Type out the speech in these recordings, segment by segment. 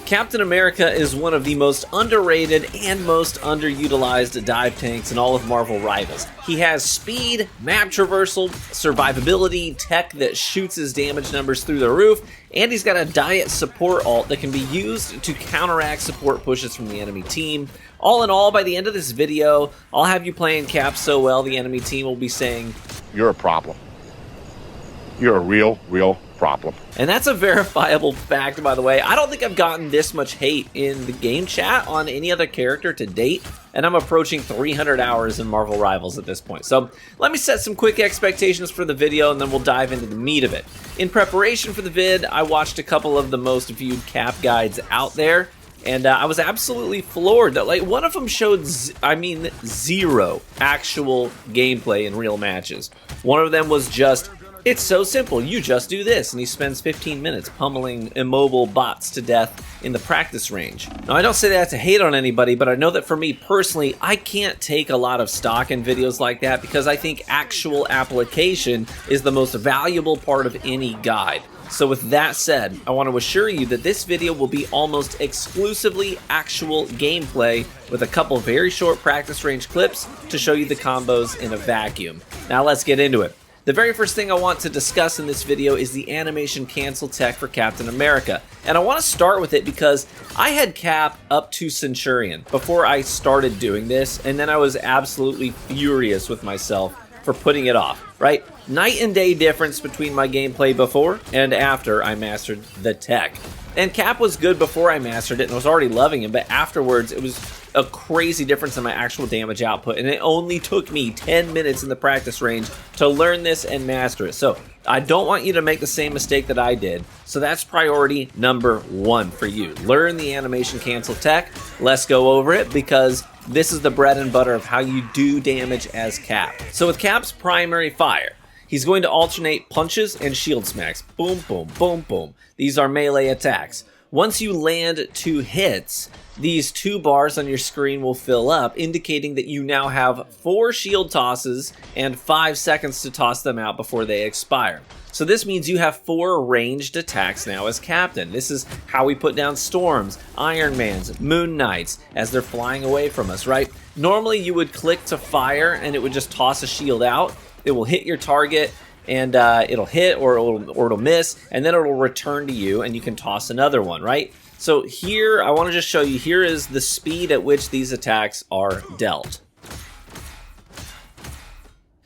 Captain America is one of the most underrated and most underutilized dive tanks in all of Marvel Rivals. He has speed, map traversal, survivability, tech that shoots his damage numbers through the roof, and he's got a diet support ult that can be used to counteract support pushes from the enemy team. All in all, by the end of this video, I'll have you playing Cap so well the enemy team will be saying, "You're a problem. You're a real problem." And that's a verifiable fact, by the way. I don't think I've gotten this much hate in the game chat on any other character to date, and I'm approaching 300 hours in Marvel Rivals at this point. So let me set some quick expectations for the video, and then we'll dive into the meat of it. In preparation for the vid, I watched a couple of the most viewed Cap guides out there, and I was absolutely floored that, like, one of them showed, zero actual gameplay in real matches. One of them was just, "It's so simple, you just do this," and he spends 15 minutes pummeling immobile bots to death in the practice range. Now, I don't say that to hate on anybody, but I know that for me personally, I can't take a lot of stock in videos like that because I think actual application is the most valuable part of any guide. So with that said, I want to assure you that this video will be almost exclusively actual gameplay with a couple very short practice range clips to show you the combos in a vacuum. Now let's get into it. The very first thing I want to discuss in this video is the animation cancel tech for Captain America. And I want to start with it because I had Cap up to Centurion before I started doing this, and then I was absolutely furious with myself for putting it off, right? Night and day difference between my gameplay before and after I mastered the tech. And Cap was good before I mastered it and I was already loving him, but afterwards it was a crazy difference in my actual damage output, and it only took me 10 minutes in the practice range to learn this and master it. So I don't want you to make the same mistake that I did. So that's priority number one for you. Learn the animation cancel tech. Let's go over it because this is the bread and butter of how you do damage as Cap. So with Cap's primary fire, he's going to alternate punches and shield smacks. Boom, boom, boom, boom. These are melee attacks. Once you land 2 hits, these 2 bars on your screen will fill up, indicating that you now have 4 shield tosses and 5 seconds to toss them out before they expire. So this means you have 4 ranged attacks now as Captain. This is how we put down Storms, Iron Mans, Moon Knights as they're flying away from us, right? Normally you would click to fire and it would just toss a shield out. It will hit your target and it'll hit or it'll miss, and then it'll return to you and you can toss another one, right? So here, I want to just show you, here is the speed at which these attacks are dealt.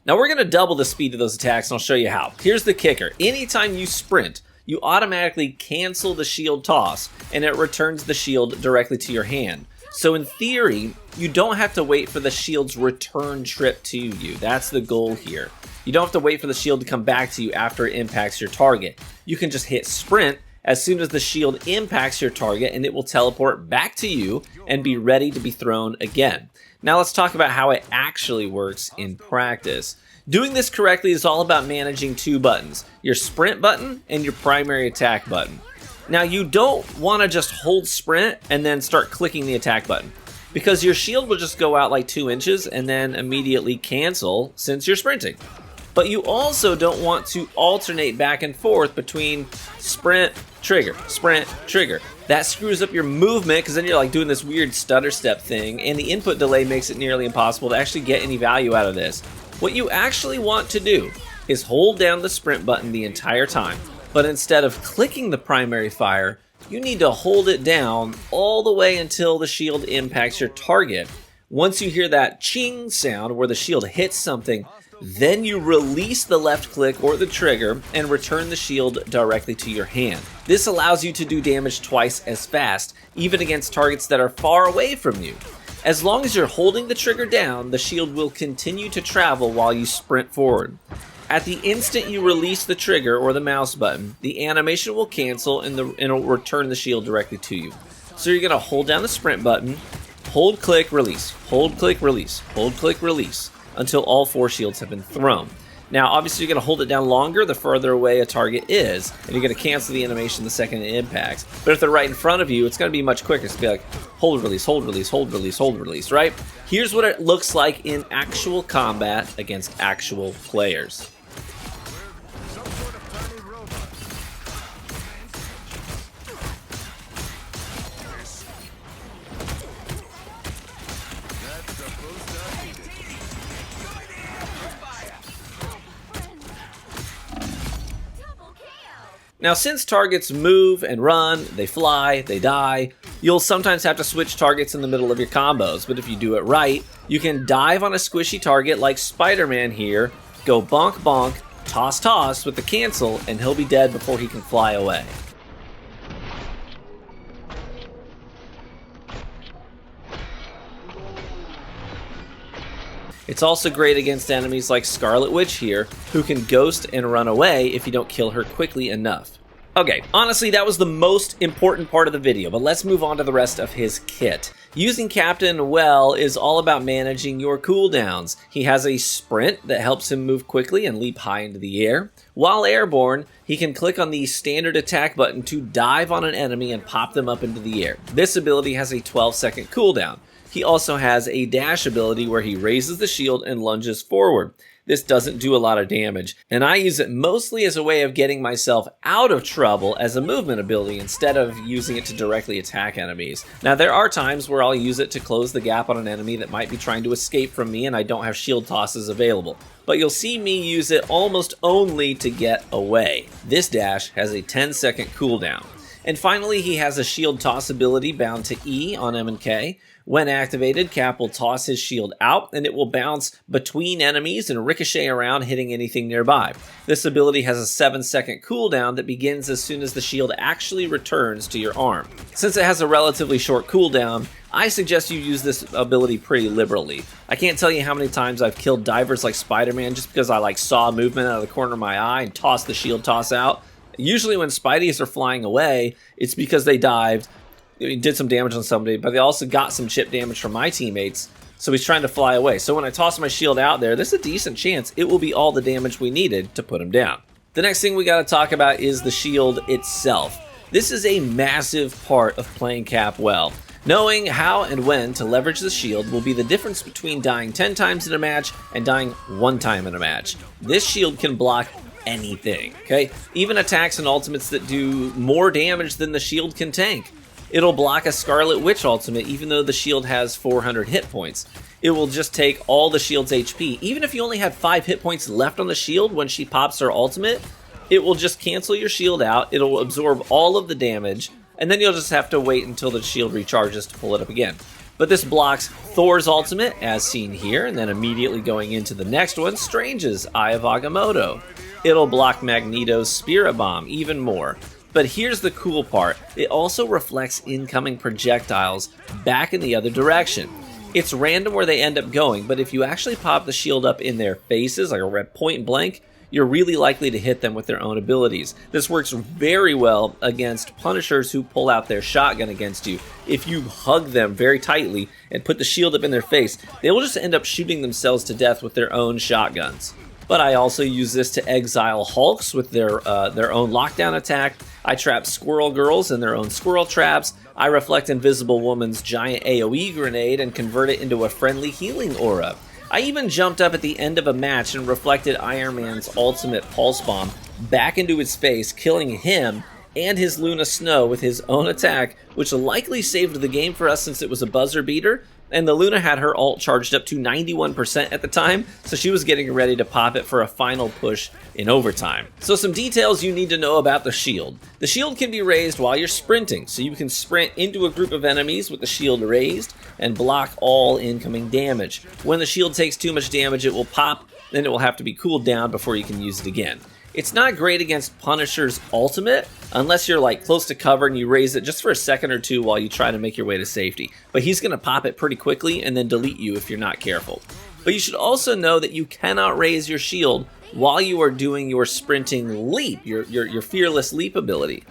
Now we're going to double the speed of those attacks and I'll show you how. Here's the kicker. Anytime you sprint, you automatically cancel the shield toss and it returns the shield directly to your hand. So in theory, you don't have to wait for the shield's return trip to you. That's the goal here. You don't have to wait for the shield to come back to you after it impacts your target. You can just hit sprint as soon as the shield impacts your target and it will teleport back to you and be ready to be thrown again. Now let's talk about how it actually works in practice. Doing this correctly is all about managing 2 buttons, your sprint button and your primary attack button. Now you don't want to just hold sprint and then start clicking the attack button, because your shield will just go out like 2 inches and then immediately cancel since you're sprinting. But you also don't want to alternate back and forth between sprint, trigger, sprint, trigger. That screws up your movement because then you're like doing this weird stutter step thing, and the input delay makes it nearly impossible to actually get any value out of this. What you actually want to do is hold down the sprint button the entire time, but instead of clicking the primary fire, you need to hold it down all the way until the shield impacts your target. Once you hear that ching sound where the shield hits something, then you release the left click or the trigger and return the shield directly to your hand. This allows you to do damage twice as fast, even against targets that are far away from you. As long as you're holding the trigger down, the shield will continue to travel while you sprint forward. At the instant you release the trigger or the mouse button, the animation will cancel and it'll return the shield directly to you. So you're going to hold down the sprint button, hold, click, release, hold, click, release, hold, click, release, until all 4 shields have been thrown. Now, obviously, you're going to hold it down longer the further away a target is, and you're going to cancel the animation the second it impacts. But if they're right in front of you, it's going to be much quicker. It's going to be like, hold, release, hold, release, hold, release, hold, release, right? Here's what it looks like in actual combat against actual players. Now, since targets move and run, they fly, they die, you'll sometimes have to switch targets in the middle of your combos, but if you do it right, you can dive on a squishy target like Spider-Man here, go bonk bonk, toss toss with the cancel, and he'll be dead before he can fly away. It's also great against enemies like Scarlet Witch here, who can ghost and run away if you don't kill her quickly enough. Okay, honestly, that was the most important part of the video, but let's move on to the rest of his kit. Using Captain well is all about managing your cooldowns. He has a sprint that helps him move quickly and leap high into the air. While airborne, he can click on the standard attack button to dive on an enemy and pop them up into the air. This ability has a 12-second cooldown. He also has a dash ability where he raises the shield and lunges forward. This doesn't do a lot of damage, and I use it mostly as a way of getting myself out of trouble as a movement ability instead of using it to directly attack enemies. Now, there are times where I'll use it to close the gap on an enemy that might be trying to escape from me and I don't have shield tosses available, but you'll see me use it almost only to get away. This dash has a 10-second cooldown. And finally, he has a shield toss ability bound to E on M and K. When activated, Cap will toss his shield out, and it will bounce between enemies and ricochet around, hitting anything nearby. This ability has a 7-second cooldown that begins as soon as the shield actually returns to your arm. Since it has a relatively short cooldown, I suggest you use this ability pretty liberally. I can't tell you how many times I've killed divers like Spider-Man just because I saw movement out of the corner of my eye and tossed the shield toss out. Usually when Spideys are flying away, it's because they dived, did some damage on somebody, but they also got some chip damage from my teammates, so he's trying to fly away. So when I toss my shield out there, there's a decent chance it will be all the damage we needed to put him down. The next thing we got to talk about is the shield itself. This is a massive part of playing Cap well. Knowing how and when to leverage the shield will be the difference between dying 10 times in a match and dying 1 time in a match. This shield can block anything, okay? Even attacks and ultimates that do more damage than the shield can tank. It'll block a Scarlet Witch ultimate even though the shield has 400 hit points. It will just take all the shield's HP. Even if you only have 5 hit points left on the shield when she pops her ultimate, it will just cancel your shield out, it'll absorb all of the damage, and then you'll just have to wait until the shield recharges to pull it up again. But this blocks Thor's ultimate, as seen here, and then immediately going into the next one, Strange's Eye of Agamotto. It'll block Magneto's Spirit Bomb even more. But here's the cool part, it also reflects incoming projectiles back in the other direction. It's random where they end up going, but if you actually pop the shield up in their faces, like a red point blank, you're really likely to hit them with their own abilities. This works very well against Punishers who pull out their shotgun against you. If you hug them very tightly and put the shield up in their face, they will just end up shooting themselves to death with their own shotguns. But I also use this to exile Hulks with their own lockdown attack. I trap Squirrel Girls in their own squirrel traps. I reflect Invisible Woman's giant AoE grenade and convert it into a friendly healing aura. I even jumped up at the end of a match and reflected Iron Man's ultimate pulse bomb back into his face, killing him and his Luna Snow with his own attack, which likely saved the game for us since it was a buzzer beater, and the Luna had her ult charged up to 91% at the time, so she was getting ready to pop it for a final push in overtime. So some details you need to know about the shield. The shield can be raised while you're sprinting, so you can sprint into a group of enemies with the shield raised and block all incoming damage. When the shield takes too much damage, it will pop, then it will have to be cooled down before you can use it again. It's not great against Punisher's ultimate, unless you're close to cover and you raise it just for a second or two while you try to make your way to safety. But he's going to pop it pretty quickly and then delete you if you're not careful. But you should also know that you cannot raise your shield while you are doing your sprinting leap, your fearless leap ability.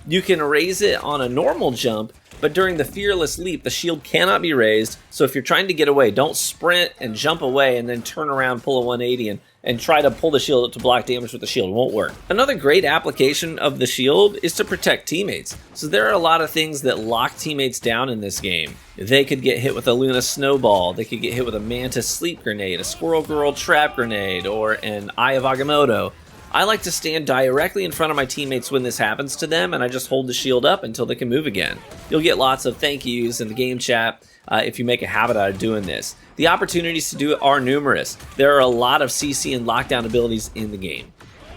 You can raise it on a normal jump, but during the fearless leap, the shield cannot be raised. So if you're trying to get away, don't sprint and jump away and then turn around, pull a 180 and try to pull the shield up to block damage with the shield. It won't work. Another great application of the shield is to protect teammates. So there are a lot of things that lock teammates down in this game. They could get hit with a Luna Snowball, they could get hit with a Mantis Sleep Grenade, a Squirrel Girl Trap Grenade, or an Eye of Agamotto. I like to stand directly in front of my teammates when this happens to them, and I just hold the shield up until they can move again. You'll get lots of thank yous in the game chat if you make a habit out of doing this. The opportunities to do it are numerous. There are a lot of CC and lockdown abilities in the game.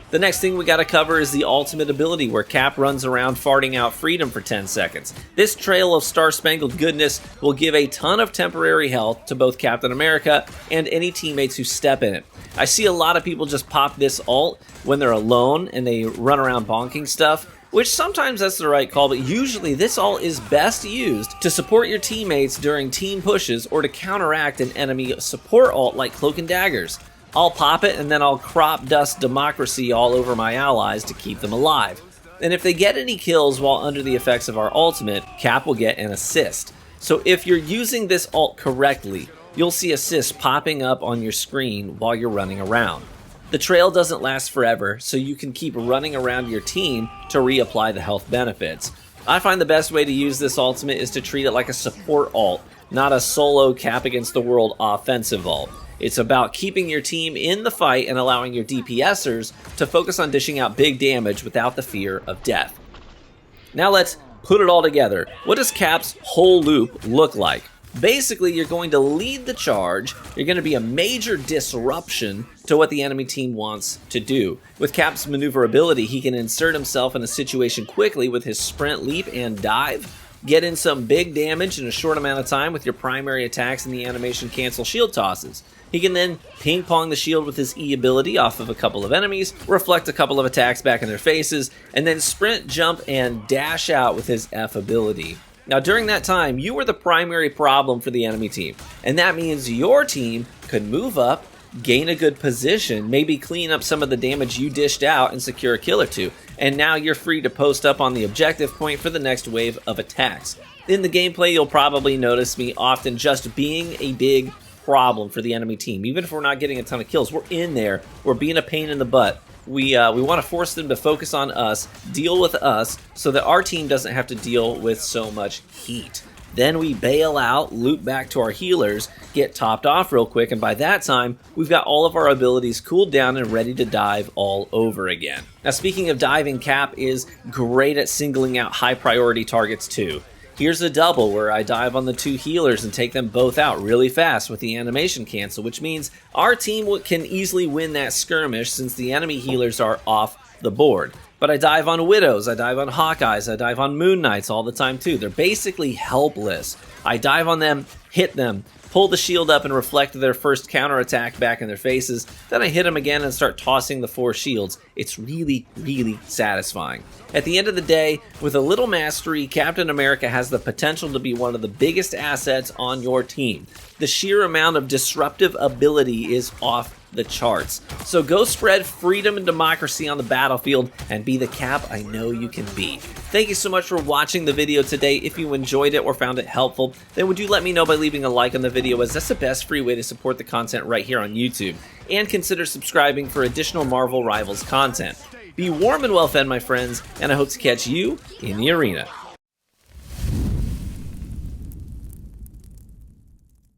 The next thing we gotta cover is the ultimate ability, where Cap runs around farting out freedom for 10 seconds. This trail of star-spangled goodness will give a ton of temporary health to both Captain America and any teammates who step in it. I see a lot of people just pop this ult when they're alone and they run around bonking stuff, which sometimes that's the right call, but usually this ult is best used to support your teammates during team pushes or to counteract an enemy support ult like Cloak and Daggers. I'll pop it and then I'll crop dust democracy all over my allies to keep them alive. And if they get any kills while under the effects of our ultimate, Cap will get an assist. So if you're using this ult correctly, you'll see assists popping up on your screen while you're running around. The trail doesn't last forever, so you can keep running around your team to reapply the health benefits. I find the best way to use this ultimate is to treat it like a support ult, not a solo Cap against the world offensive ult. It's about keeping your team in the fight and allowing your DPSers to focus on dishing out big damage without the fear of death. Now let's put it all together. What does Cap's whole loop look like? Basically, you're going to lead the charge. You're going to be a major disruption to what the enemy team wants to do. With Cap's maneuverability, he can insert himself in a situation quickly with his sprint, leap, and dive. Get in some big damage in a short amount of time with your primary attacks and the animation cancel shield tosses. He can then ping pong the shield with his E ability off of a couple of enemies, reflect a couple of attacks back in their faces, and then sprint, jump, and dash out with his F ability. Now during that time, you were the primary problem for the enemy team, and that means your team could move up, gain a good position, maybe clean up some of the damage you dished out and secure a kill or two, and now you're free to post up on the objective point for the next wave of attacks. In the gameplay, you'll probably notice me often just being a big problem for the enemy team. Even if we're not getting a ton of kills, we're in there, we're being a pain in the butt. We want to force them to focus on us, deal with us, so that our team doesn't have to deal with so much heat. Then we bail out, loop back to our healers, get topped off real quick, and by that time, we've got all of our abilities cooled down and ready to dive all over again. Now speaking of diving, Cap is great at singling out high priority targets too. Here's a double where I dive on the two healers and take them both out really fast with the animation cancel, which means our team can easily win that skirmish since the enemy healers are off the board. But I dive on Widows, I dive on Hawkeyes, I dive on Moon Knights all the time too. They're basically helpless. I dive on them, hit them, pull the shield up and reflect their first counterattack back in their faces. Then I hit them again and start tossing the 4 shields. It's really, really satisfying. At the end of the day, with a little mastery, Captain America has the potential to be one of the biggest assets on your team. The sheer amount of disruptive ability is off the charts. So go spread freedom and democracy on the battlefield and be the Cap I know you can be. Thank you so much for watching the video today. If you enjoyed it or found it helpful, then would you let me know by leaving a like on the video, as that's the best free way to support the content right here on YouTube. And consider subscribing for additional Marvel Rivals content. Be warm and well fed, my friends, and I hope to catch you in the arena.